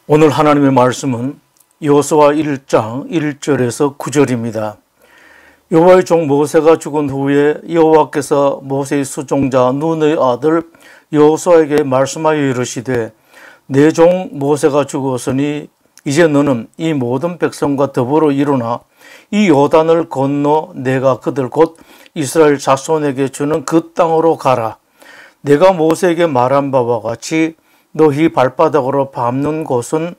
오늘 하나님의 말씀은 여호수아 1장 1절에서 9절입니다. 여호와의 종 모세가 죽은 후에 여호와께서 모세의 수종자 눈의 아들 여호수아에게 말씀하여 이르시되 내 종 모세가 죽었으니 이제 너는 이 모든 백성과 더불어 일어나 이 요단을 건너 내가 그들 곧 이스라엘 자손에게 주는 그 땅으로 가라. 내가 모세에게 말한 바와 같이 너희 발바닥으로 밟는 곳은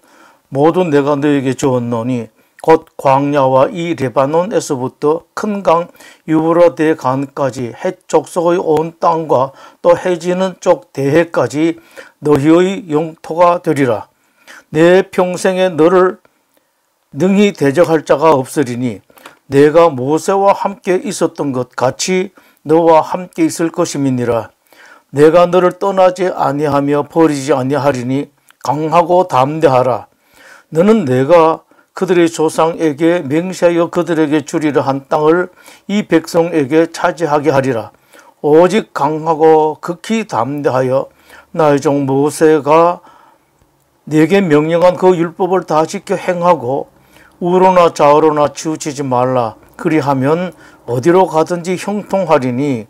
모두 내가 너에게 주었노니 곧 광야와 이 레바논에서부터 큰 강 유브라데 강까지 해족속의 온 땅과 또 해지는 쪽 대해까지 너희의 영토가 되리라. 내 평생에 너를 능히 대적할 자가 없으리니 내가 모세와 함께 있었던 것 같이 너와 함께 있을 것임이니라. 내가 너를 떠나지 아니하며 버리지 아니하리니 강하고 담대하라. 너는 내가 그들의 조상에게 맹세하여 그들에게 주리라 한 땅을 이 백성에게 차지하게 하리라. 오직 강하고 극히 담대하여 나의 종 모세가 네게 명령한 그 율법을 다 지켜 행하고 우로나 좌우로나 치우치지 말라. 그리하면 어디로 가든지 형통하리니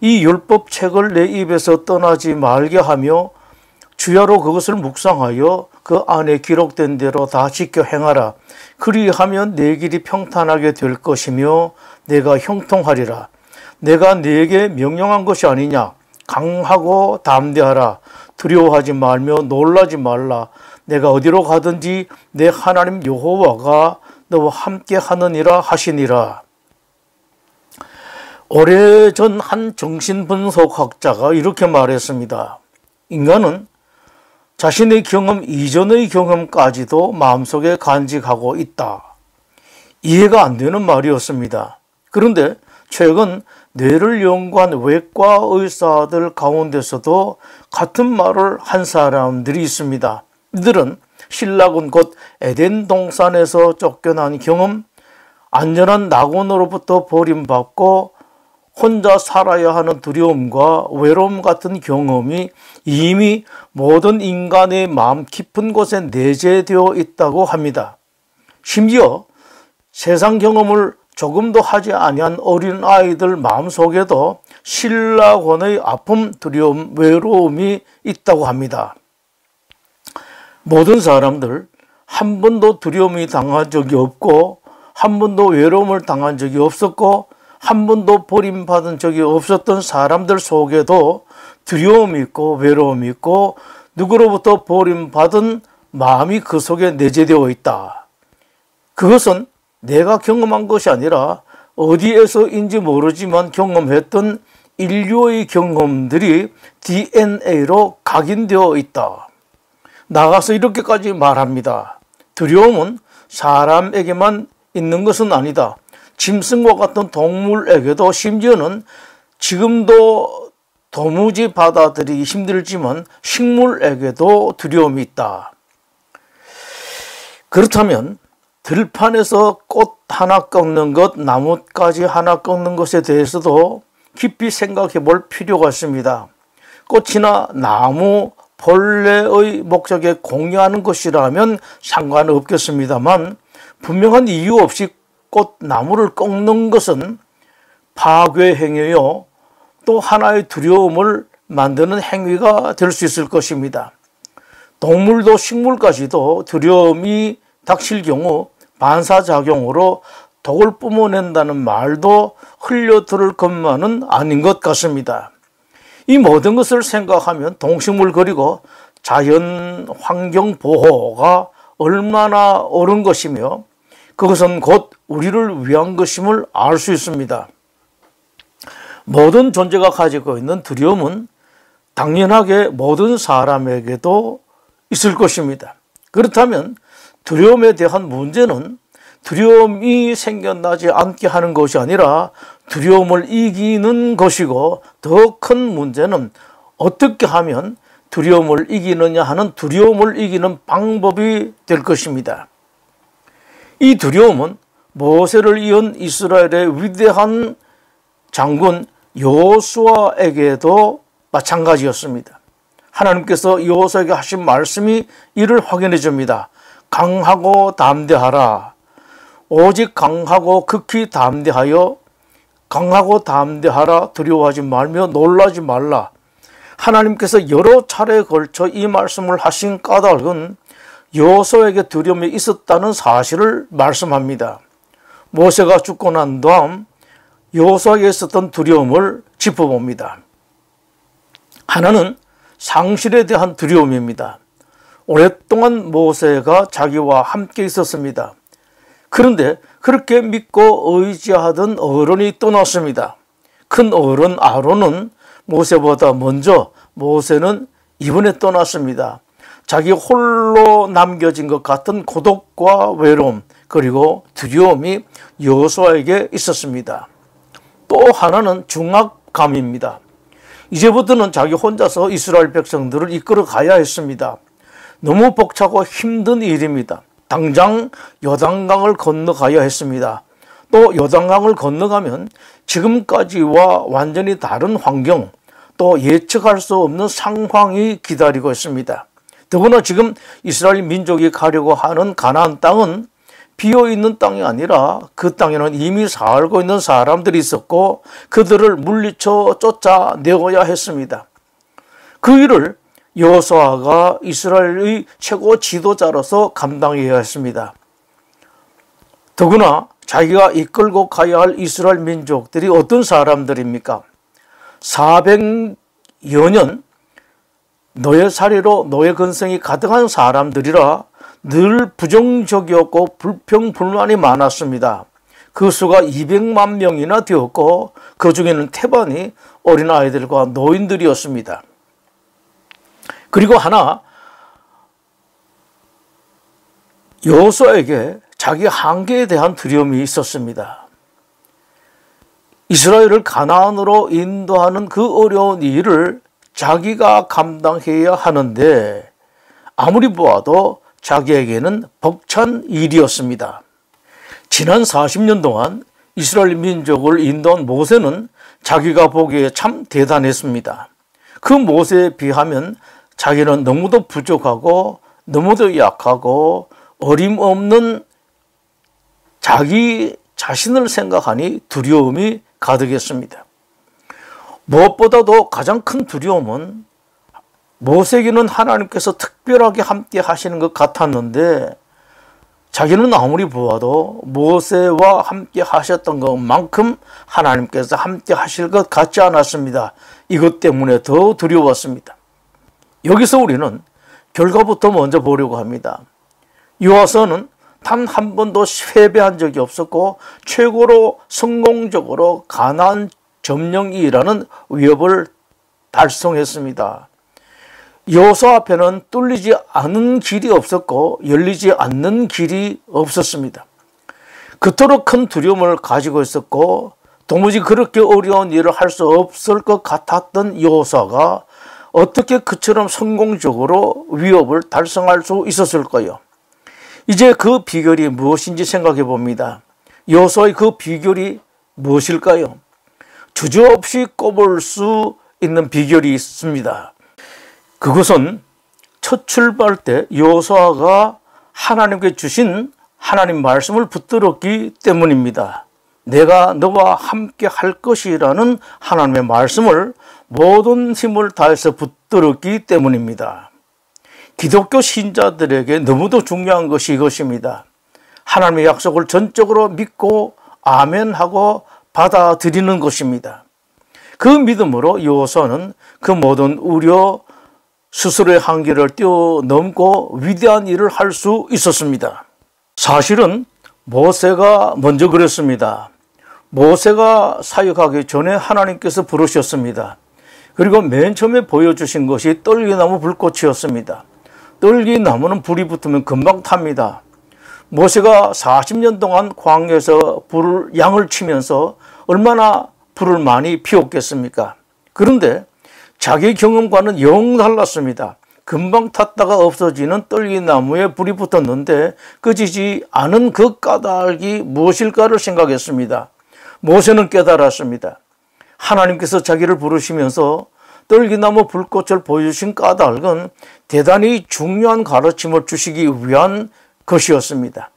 이 율법책을 내 입에서 떠나지 말게 하며 주야로 그것을 묵상하여 그 안에 기록된 대로 다 지켜 행하라. 그리하면 내 길이 평탄하게 될 것이며 내가 형통하리라. 내가 네게 명령한 것이 아니냐. 강하고 담대하라. 두려워하지 말며 놀라지 말라. 내가 어디로 가든지 내 하나님 여호와가 너와 함께 하느니라 하시니라. 오래전 한 정신분석학자가 이렇게 말했습니다. 인간은 자신의 경험 이전의 경험까지도 마음속에 간직하고 있다. 이해가 안 되는 말이었습니다. 그런데 최근 뇌를 연구한 외과 의사들 가운데서도 같은 말을 한 사람들이 있습니다. 이들은 신라군 곧 에덴 동산에서 쫓겨난 경험, 안전한 낙원으로부터 버림받고 혼자 살아야 하는 두려움과 외로움 같은 경험이 이미 모든 인간의 마음 깊은 곳에 내재되어 있다고 합니다. 심지어 세상 경험을 조금도 하지 아니한 어린 아이들 마음속에도 신라곤의 아픔, 두려움, 외로움이 있다고 합니다. 모든 사람들 한 번도 두려움이 당한 적이 없고 한 번도 외로움을 당한 적이 없었고 한 번도 버림받은 적이 없었던 사람들 속에도 두려움이 있고 외로움이 있고 누구로부터 버림받은 마음이 그 속에 내재되어 있다. 그것은 내가 경험한 것이 아니라 어디에서인지 모르지만 경험했던 인류의 경험들이 DNA로 각인되어 있다. 나가서 이렇게까지 말합니다. 두려움은 사람에게만 있는 것은 아니다. 짐승과 같은 동물에게도 심지어는 지금도 도무지 받아들이기 힘들지만 식물에게도 두려움이 있다. 그렇다면 들판에서 꽃 하나 꺾는 것, 나뭇가지 하나 꺾는 것에 대해서도 깊이 생각해 볼 필요가 있습니다. 꽃이나 나무, 본래의 목적에 공유하는 것이라면 상관없겠습니다만 분명한 이유 없이 꽃나무를 꺾는 것은 파괴 행위요, 또 하나의 두려움을 만드는 행위가 될 수 있을 것입니다. 동물도 식물까지도 두려움이 닥칠 경우 반사작용으로 독을 뿜어낸다는 말도 흘려들을 것만은 아닌 것 같습니다. 이 모든 것을 생각하면 동식물 그리고 자연 환경 보호가 얼마나 옳은 것이며 그것은 곧 우리를 위한 것임을 알 수 있습니다. 모든 존재가 가지고 있는 두려움은 당연하게 모든 사람에게도 있을 것입니다. 그렇다면 두려움에 대한 문제는 두려움이 생겨나지 않게 하는 것이 아니라 두려움을 이기는 것이고 더 큰 문제는 어떻게 하면 두려움을 이기느냐 하는 두려움을 이기는 방법이 될 것입니다. 이 두려움은 모세를 이은 이스라엘의 위대한 장군 여호수아에게도 마찬가지였습니다. 하나님께서 여호수아에게 하신 말씀이 이를 확인해 줍니다. 강하고 담대하라. 오직 강하고 극히 담대하여 강하고 담대하라. 두려워하지 말며 놀라지 말라. 하나님께서 여러 차례에 걸쳐 이 말씀을 하신 까닭은 여호수아에게 두려움이 있었다는 사실을 말씀합니다. 모세가 죽고 난 다음 여호수아에게 있었던 두려움을 짚어봅니다. 하나는 상실에 대한 두려움입니다. 오랫동안 모세가 자기와 함께 있었습니다. 그런데 그렇게 믿고 의지하던 어른이 떠났습니다. 큰 어른 아론은 모세보다 먼저 모세는 이번에 떠났습니다. 자기 홀로 남겨진 것 같은 고독과 외로움 그리고 두려움이 여호수아에게 있었습니다. 또 하나는 중압감입니다. 이제부터는 자기 혼자서 이스라엘 백성들을 이끌어 가야 했습니다. 너무 벅차고 힘든 일입니다. 당장 요단강을 건너가야 했습니다. 또 요단강을 건너가면 지금까지와 완전히 다른 환경, 또 예측할 수 없는 상황이 기다리고 있습니다. 더구나 지금 이스라엘 민족이 가려고 하는 가나안 땅은 비어있는 땅이 아니라 그 땅에는 이미 살고 있는 사람들이 있었고 그들을 물리쳐 쫓아내어야 했습니다. 그 일을 여호수아가 이스라엘의 최고 지도자로서 감당해야 했습니다. 더구나 자기가 이끌고 가야 할 이스라엘 민족들이 어떤 사람들입니까? 400여 년 노예살이로 노예근성이 가득한 사람들이라 늘 부정적이었고 불평불만이 많았습니다. 그 수가 200만 명이나 되었고 그 중에는 태반이 어린아이들과 노인들이었습니다. 그리고 하나 여호수아에게 자기 한계에 대한 두려움이 있었습니다. 이스라엘을 가나안으로 인도하는 그 어려운 일을 자기가 감당해야 하는데 아무리 보아도 자기에게는 벅찬 일이었습니다. 지난 40년 동안 이스라엘 민족을 인도한 모세는 자기가 보기에 참 대단했습니다. 그 모세에 비하면 자기는 너무도 부족하고 너무도 약하고 어림없는 자기 자신을 생각하니 두려움이 가득했습니다. 무엇보다도 가장 큰 두려움은 모세에게는 하나님께서 특별하게 함께 하시는 것 같았는데 자기는 아무리 보아도 모세와 함께 하셨던 것만큼 하나님께서 함께 하실 것 같지 않았습니다. 이것 때문에 더 두려웠습니다. 여기서 우리는 결과부터 먼저 보려고 합니다. 여호수아는 단 한 번도 패배한 적이 없었고 최고로 성공적으로 가나안 점령이라는 위협을 달성했습니다. 여호수아 앞에는 뚫리지 않은 길이 없었고 열리지 않는 길이 없었습니다. 그토록 큰 두려움을 가지고 있었고 도무지 그렇게 어려운 일을 할 수 없을 것 같았던 여호수아가 어떻게 그처럼 성공적으로 위협을 달성할 수 있었을까요? 이제 그 비결이 무엇인지 생각해 봅니다. 여호수아의 그 비결이 무엇일까요? 주저없이 꼽을 수 있는 비결이 있습니다. 그것은 첫 출발 때 여호수아가 하나님께 주신 하나님 말씀을 붙들었기 때문입니다. 내가 너와 함께 할 것이라는 하나님의 말씀을 모든 힘을 다해서 붙들었기 때문입니다. 기독교 신자들에게 너무도 중요한 것이 이것입니다. 하나님의 약속을 전적으로 믿고 아멘하고 받아들이는 것입니다. 그 믿음으로 여호수아는 그 모든 우려, 스스로의 한계를 뛰어넘고 위대한 일을 할 수 있었습니다. 사실은 모세가 먼저 그랬습니다. 모세가 사역하기 전에 하나님께서 부르셨습니다. 그리고 맨 처음에 보여주신 것이 떨기나무 불꽃이었습니다. 떨기나무는 불이 붙으면 금방 탑니다. 모세가 40년 동안 광야에서 양을 치면서 얼마나 불을 많이 피웠겠습니까? 그런데 자기 경험과는 영 달랐습니다. 금방 탔다가 없어지는 떨기나무에 불이 붙었는데 꺼지지 않은 그 까닭이 무엇일까를 생각했습니다. 모세는 깨달았습니다. 하나님께서 자기를 부르시면서 떨기나무 불꽃을 보여주신 까닭은 대단히 중요한 가르침을 주시기 위한 것이었습니다.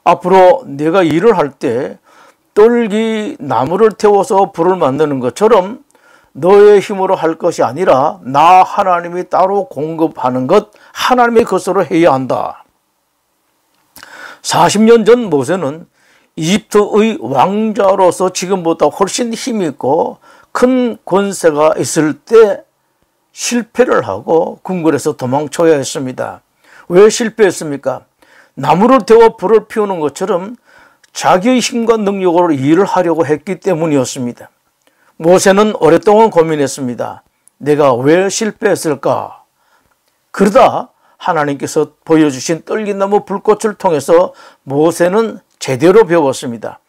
앞으로 내가 일을 할 때 떨기나무를 태워서 불을 만드는 것처럼 너의 힘으로 할 것이 아니라 나 하나님이 따로 공급하는 것, 하나님의 것으로 해야 한다. 40년 전 모세는 이집트의 왕자로서 지금보다 훨씬 힘이 있고 큰 권세가 있을 때 실패를 하고 궁궐에서 도망쳐야 했습니다. 왜 실패했습니까? 나무를 태워 불을 피우는 것처럼 자기의 힘과 능력으로 일을 하려고 했기 때문이었습니다. 모세는 오랫동안 고민했습니다. 내가 왜 실패했을까? 그러다 하나님께서 보여주신 떨기나무 불꽃을 통해서 모세는 제대로 배웠습니다.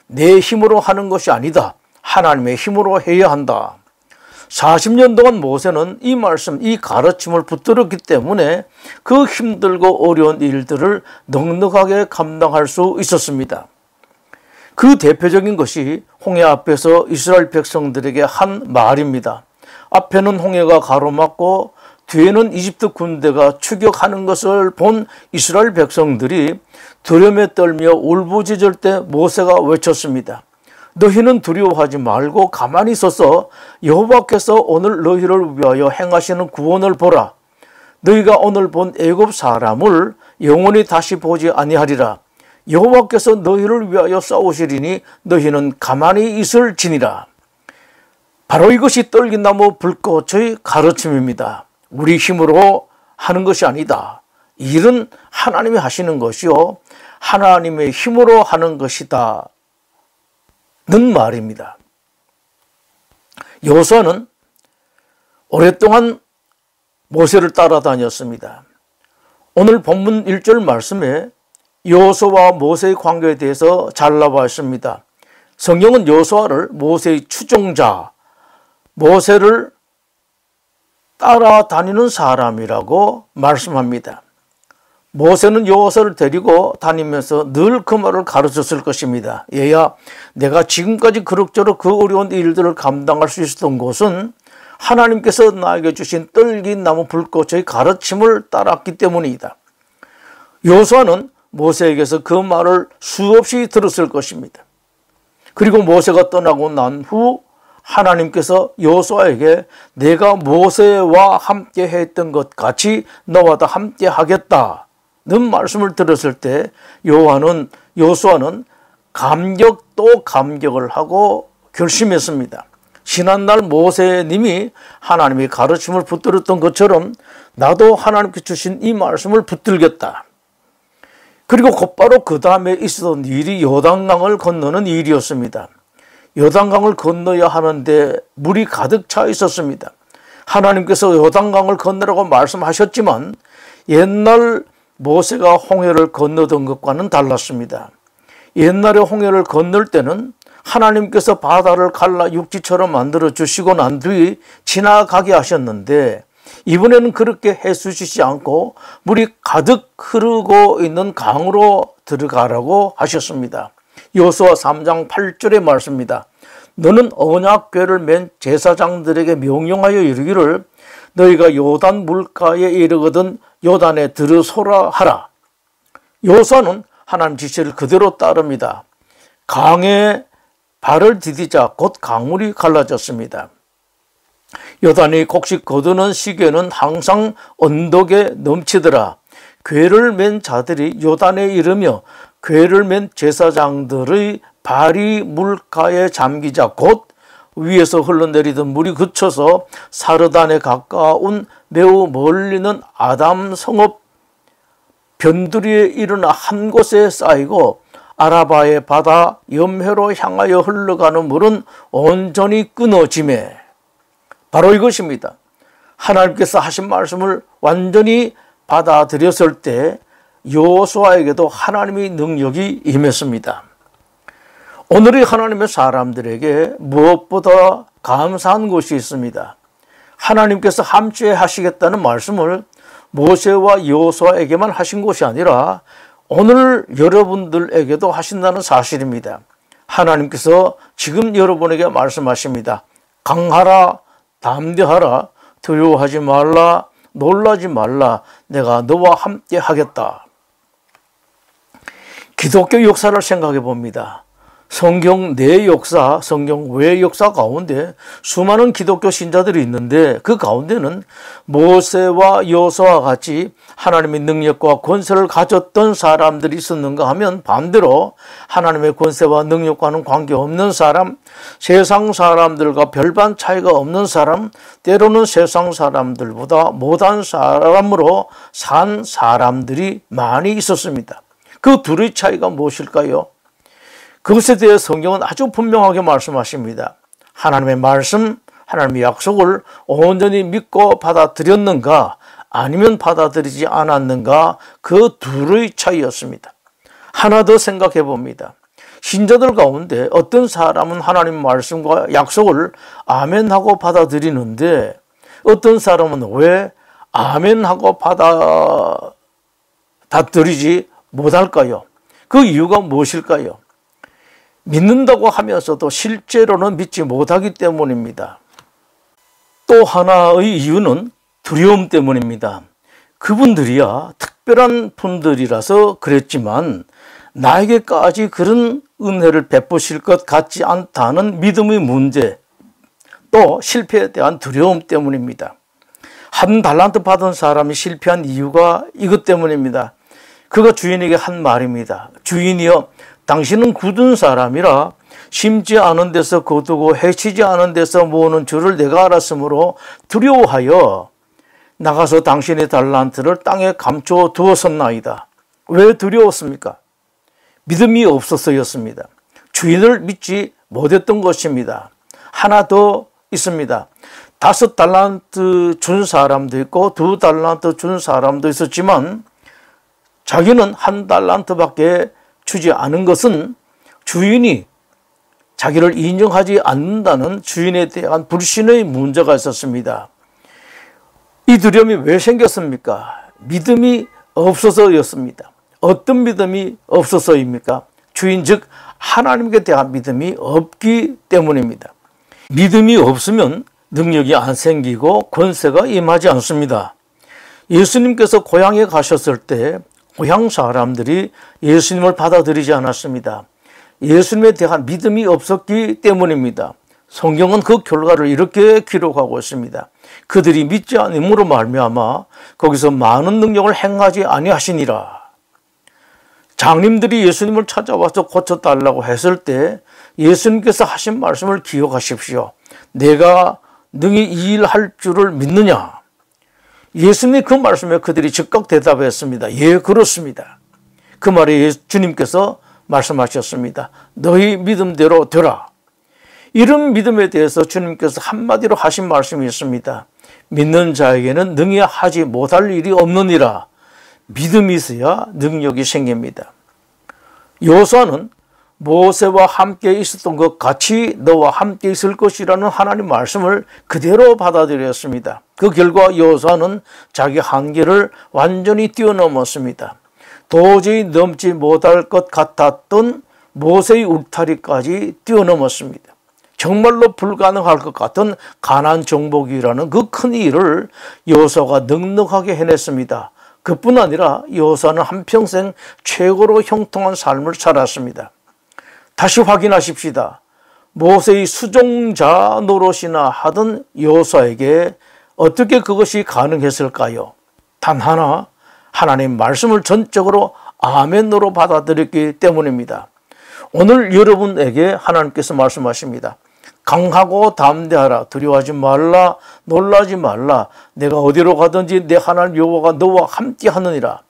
내 힘으로 하는 것이 아니다. 하나님의 힘으로 해야 한다. 40년 동안 모세는 이 말씀, 이 가르침을 붙들었기 때문에 그 힘들고 어려운 일들을 넉넉하게 감당할 수 있었습니다. 그 대표적인 것이 홍해 앞에서 이스라엘 백성들에게 한 말입니다. 앞에는 홍해가 가로막고 뒤에는 이집트 군대가 추격하는 것을 본 이스라엘 백성들이 두려움에 떨며 울부짖을 때 모세가 외쳤습니다. 너희는 두려워하지 말고 가만히 서서 여호와께서 오늘 너희를 위하여 행하시는 구원을 보라. 너희가 오늘 본 애굽 사람을 영원히 다시 보지 아니하리라. 여호와께서 너희를 위하여 싸우시리니 너희는 가만히 있을지니라. 바로 이것이 떨기나무 불꽃의 가르침입니다. 우리 힘으로 하는 것이 아니다. 일은 하나님이 하시는 것이요 하나님의 힘으로 하는 것이다 는 말입니다. 여호수아는 오랫동안 모세를 따라다녔습니다. 오늘 본문 1절 말씀에 여호수아와 모세의 관계에 대해서 잘 나와 있습니다. 성경은 여호수아를 모세의 추종자, 모세를 따라다니는 사람이라고 말씀합니다. 모세는 여호수아를 데리고 다니면서 늘 그 말을 가르쳤을 것입니다. 얘야, 내가 지금까지 그럭저럭 그 어려운 일들을 감당할 수 있었던 것은 하나님께서 나에게 주신 떨기나무 불꽃의 가르침을 따랐기 때문이다. 여호수아는 모세에게서 그 말을 수없이 들었을 것입니다. 그리고 모세가 떠나고 난 후 하나님께서 여호수아에게 내가 모세와 함께 했던 것 같이 너와도 함께 하겠다는 말씀을 들었을 때 여호수아는 감격 또 감격을 하고 결심했습니다. 지난날 모세님이 하나님의 가르침을 붙들었던 것처럼 나도 하나님께 주신 이 말씀을 붙들겠다. 그리고 곧바로 그 다음에 있었던 일이 요단강을 건너는 일이었습니다. 요단강을 건너야 하는데 물이 가득 차 있었습니다. 하나님께서 요단강을 건너라고 말씀하셨지만 옛날 모세가 홍해를 건너던 것과는 달랐습니다. 옛날에 홍해를 건널 때는 하나님께서 바다를 갈라 육지처럼 만들어 주시고 난 뒤 지나가게 하셨는데 이번에는 그렇게 해주시지 않고 물이 가득 흐르고 있는 강으로 들어가라고 하셨습니다. 여호수아 3장 8절의 말씀입니다. 너는 언약궤를 맨 제사장들에게 명령하여 이르기를 너희가 요단 물가에 이르거든 요단에 들어서라 하라. 여호수아는 하나님 지시를 그대로 따릅니다. 강에 발을 디디자 곧 강물이 갈라졌습니다. 요단이 곡식 거두는 시기에는 항상 언덕에 넘치더라. 궤를 맨 자들이 요단에 이르며 궤를 맨 제사장들의 발이 물가에 잠기자 곧 위에서 흘러내리던 물이 그쳐서 사르단에 가까운 매우 멀리는 아담 성읍 변두리에 이르나 한 곳에 쌓이고 아라바의 바다 염해로 향하여 흘러가는 물은 온전히 끊어지매. 바로 이것입니다. 하나님께서 하신 말씀을 완전히 받아들였을 때 여호수아에게도 하나님의 능력이 임했습니다. 오늘의 하나님의 사람들에게 무엇보다 감사한 것이 있습니다. 하나님께서 함께 하시겠다는 말씀을 모세와 여호수아에게만 하신 것이 아니라 오늘 여러분들에게도 하신다는 사실입니다. 하나님께서 지금 여러분에게 말씀하십니다. 강하라 담대하라. 두려워하지 말라. 놀라지 말라. 내가 너와 함께 하겠다. 기독교 역사를 생각해 봅니다. 성경 내 역사, 성경 외 역사 가운데 수많은 기독교 신자들이 있는데 그 가운데는 모세와 여호수아와 같이 하나님의 능력과 권세를 가졌던 사람들이 있었는가 하면 반대로 하나님의 권세와 능력과는 관계없는 사람, 세상 사람들과 별반 차이가 없는 사람, 때로는 세상 사람들보다 못한 사람으로 산 사람들이 많이 있었습니다. 그 둘의 차이가 무엇일까요? 그것에 대해 성경은 아주 분명하게 말씀하십니다. 하나님의 말씀, 하나님의 약속을 온전히 믿고 받아들였는가 아니면 받아들이지 않았는가, 그 둘의 차이였습니다. 하나 더 생각해 봅니다. 신자들 가운데 어떤 사람은 하나님 말씀과 약속을 아멘하고 받아들이는데 어떤 사람은 왜 아멘하고 받아들이지 못할까요? 그 이유가 무엇일까요? 믿는다고 하면서도 실제로는 믿지 못하기 때문입니다. 또 하나의 이유는 두려움 때문입니다. 그분들이야 특별한 분들이라서 그랬지만 나에게까지 그런 은혜를 베푸실 것 같지 않다는 믿음의 문제, 또 실패에 대한 두려움 때문입니다. 한 달란트 받은 사람이 실패한 이유가 이것 때문입니다. 그가 주인에게 한 말입니다. 주인이여, 당신은 굳은 사람이라 심지 않은 데서 거두고 해치지 않은 데서 모으는 줄을 내가 알았으므로 두려워하여 나가서 당신의 달란트를 땅에 감춰 두었었나이다. 왜 두려웠습니까? 믿음이 없어서였습니다. 주인을 믿지 못했던 것입니다. 하나 더 있습니다. 5달란트 준 사람도 있고 2달란트 준 사람도 있었지만 자기는 1달란트밖에 주지 않은 것은 주인이 자기를 인정하지 않는다는 주인에 대한 불신의 문제가 있었습니다. 이 두려움이 왜 생겼습니까? 믿음이 없어서였습니다. 어떤 믿음이 없어서입니까? 주인 즉 하나님께 대한 믿음이 없기 때문입니다. 믿음이 없으면 능력이 안 생기고 권세가 임하지 않습니다. 예수님께서 고향에 가셨을 때 고향 사람들이 예수님을 받아들이지 않았습니다. 예수님에 대한 믿음이 없었기 때문입니다. 성경은 그 결과를 이렇게 기록하고 있습니다. 그들이 믿지 않음으로 말미암아 거기서 많은 능력을 행하지 아니하시니라. 장님들이 예수님을 찾아와서 고쳐달라고 했을 때 예수님께서 하신 말씀을 기억하십시오. 내가 능히 이 일 할 줄을 믿느냐? 예수님 그 말씀에 그들이 즉각 대답했습니다. 예, 그렇습니다. 그 말에 주님께서 말씀하셨습니다. 너희 믿음대로 되라. 이런 믿음에 대해서 주님께서 한마디로 하신 말씀이 있습니다. 믿는 자에게는 능히 하지 못할 일이 없느니라. 믿음이 있어야 능력이 생깁니다. 여호수아는 모세와 함께 있었던 것 같이 너와 함께 있을 것이라는 하나님 말씀을 그대로 받아들였습니다. 그 결과 여호수아는 자기 한계를 완전히 뛰어넘었습니다. 도저히 넘지 못할 것 같았던 모세의 울타리까지 뛰어넘었습니다. 정말로 불가능할 것 같은 가나안 정복이라는 그 큰 일을 여호수아가 넉넉하게 해냈습니다. 그뿐 아니라 여호수아는 한평생 최고로 형통한 삶을 살았습니다. 다시 확인하십시다. 모세의 수종자 노릇이나 하던 여호수아에게 어떻게 그것이 가능했을까요? 단 하나, 하나님 말씀을 전적으로 아멘으로 받아들였기 때문입니다. 오늘 여러분에게 하나님께서 말씀하십니다. 강하고 담대하라. 두려워하지 말라. 놀라지 말라. 내가 어디로 가든지 내 하나님 여호와가 너와 함께 하느니라.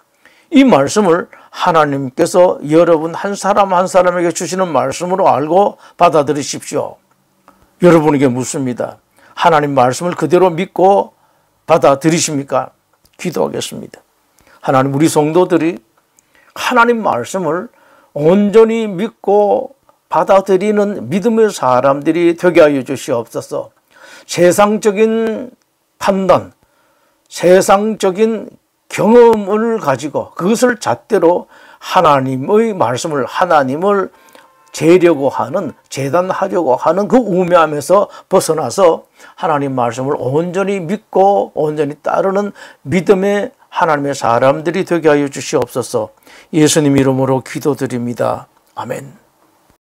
이 말씀을 하나님께서 여러분 한 사람 한 사람에게 주시는 말씀으로 알고 받아들이십시오. 여러분에게 묻습니다. 하나님 말씀을 그대로 믿고 받아들이십니까? 기도하겠습니다. 하나님, 우리 성도들이 하나님 말씀을 온전히 믿고 받아들이는 믿음의 사람들이 되게 하여 주시옵소서. 세상적인 판단, 세상적인 경험을 가지고 그것을 잣대로 하나님의 말씀을, 하나님을 재려고 하는, 재단하려고 하는 그 우매함에서 벗어나서 하나님 말씀을 온전히 믿고 온전히 따르는 믿음의 하나님의 사람들이 되게 하여 주시옵소서. 예수님 이름으로 기도드립니다. 아멘.